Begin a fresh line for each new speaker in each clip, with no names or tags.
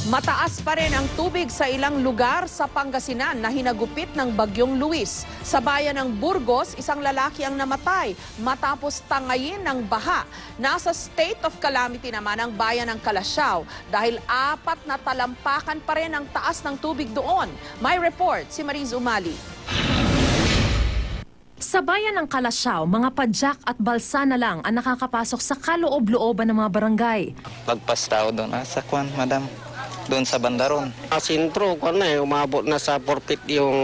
Mataas pa rin ang tubig sa ilang lugar sa Pangasinan na hinagupit ng Bagyong Luis. Sa bayan ng Burgos, isang lalaki ang namatay matapos tangayin ng baha. Nasa state of calamity naman ang bayan ng Calasiao dahil 4 na talampakan pa rin ang taas ng tubig doon. May report si Mariz Umali. Sa bayan ng Calasiao, mga padyak at balsa na lang ang nakakapasok sa kaloob-looban ng mga barangay.
Pagpas tao doon, sa kwan, madam. Doon sa bandaron.
Sintro, umabot na sa 4 feet yung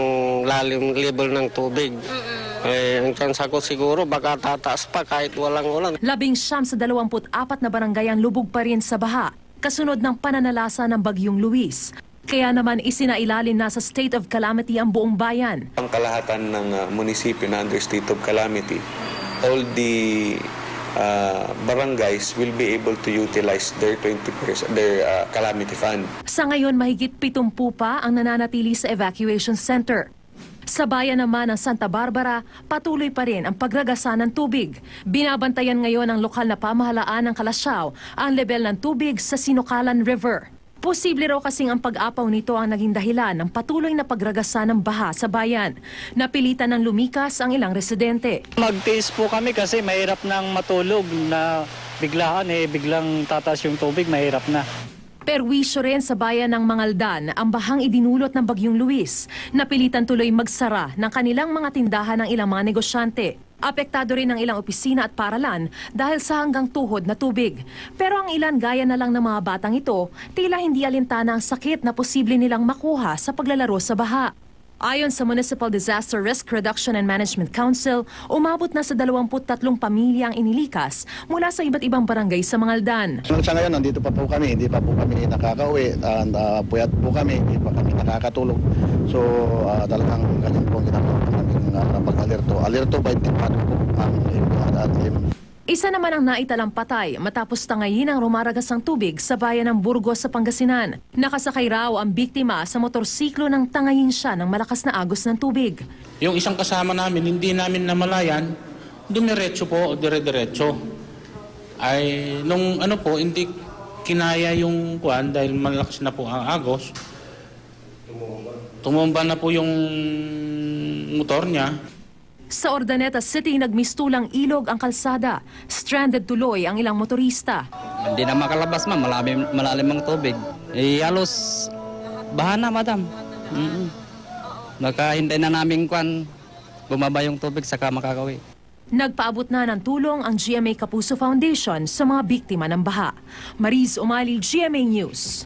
lalim level ng tubig. Ang chance ko siguro baka tataas pa kahit walang ulan.
19 sa 24 na barangay ang lubog pa rin sa baha, kasunod ng pananalasa ng Bagyong Luis. Kaya naman isinailalim na sa state of calamity ang buong bayan.
Ang kalahatan ng munisipyo na under state of calamity, all the barangays will be able to utilize their 20% their calamity fund.
Sa ngayon, mahigit 70 pa ang nananatili sa evacuation center. Sa bayan naman ng Santa Barbara, patuloy pa rin ang pagragasa ng tubig. Binabantayan ngayon ng lokal na pamahalaan ng Calasiao ang level ng tubig sa Sinukalan River. Posible raw kasing ang pag-apaw nito ang naging dahilan ng patuloy na pagragasa ng baha sa bayan. Napilitan ng lumikas ang ilang residente.
Magtiis po kami kasi mahirap nang matulog na biglang tataas yung tubig, mahirap na.
Perwisyo rin sa bayan ng Mangaldan ang bahang idinulot ng Bagyong Luis. Napilitan tuloy magsara ng kanilang mga tindahan ng ilang mga negosyante. Apektado rin ang ilang opisina at paralan dahil sa hanggang tuhod na tubig. Pero ang ilan gaya na lang ng mga batang ito, tila hindi alintana ang sakit na posible nilang makuha sa paglalaro sa baha. Ayon sa Municipal Disaster Risk Reduction and Management Council, umabot na sa 23 pamilya ang inilikas mula sa iba't ibang barangay sa Mangaldan.
Sa ngayon, nandito pa po kami, hindi pa po kami nakakauwi, puyat po kami, hindi pa kami nakakatulog. So talagang ganyan po ang ginagawa namin pag-alerto. Alerto by Tipado po ang atim.
Isa naman ang naitalang patay matapos tangayin ang rumaragas ng tubig sa bayan ng Burgos sa Pangasinan. Nakasakay raw ang biktima sa motorsiklo nang tangayin siya ng malakas na agos ng tubig.
Yung isang kasama namin, hindi namin namalayan, dumiretso po o dire-diretso. Ay, hindi kinaya yung kuwan dahil malakas na po ang agos. Tumumba na po yung motor niya.
Sa Ordaneta City, nagmistulang ilog ang kalsada. Stranded tuloy ang ilang motorista.
Hindi na makalabas malalim ang tubig. Halos baha na, madam. Nakahintay na namin bumaba yung tubig saka makakawi.
Nagpaabot na ng tulong ang GMA Kapuso Foundation sa mga biktima ng baha. Mariz Umali, GMA News.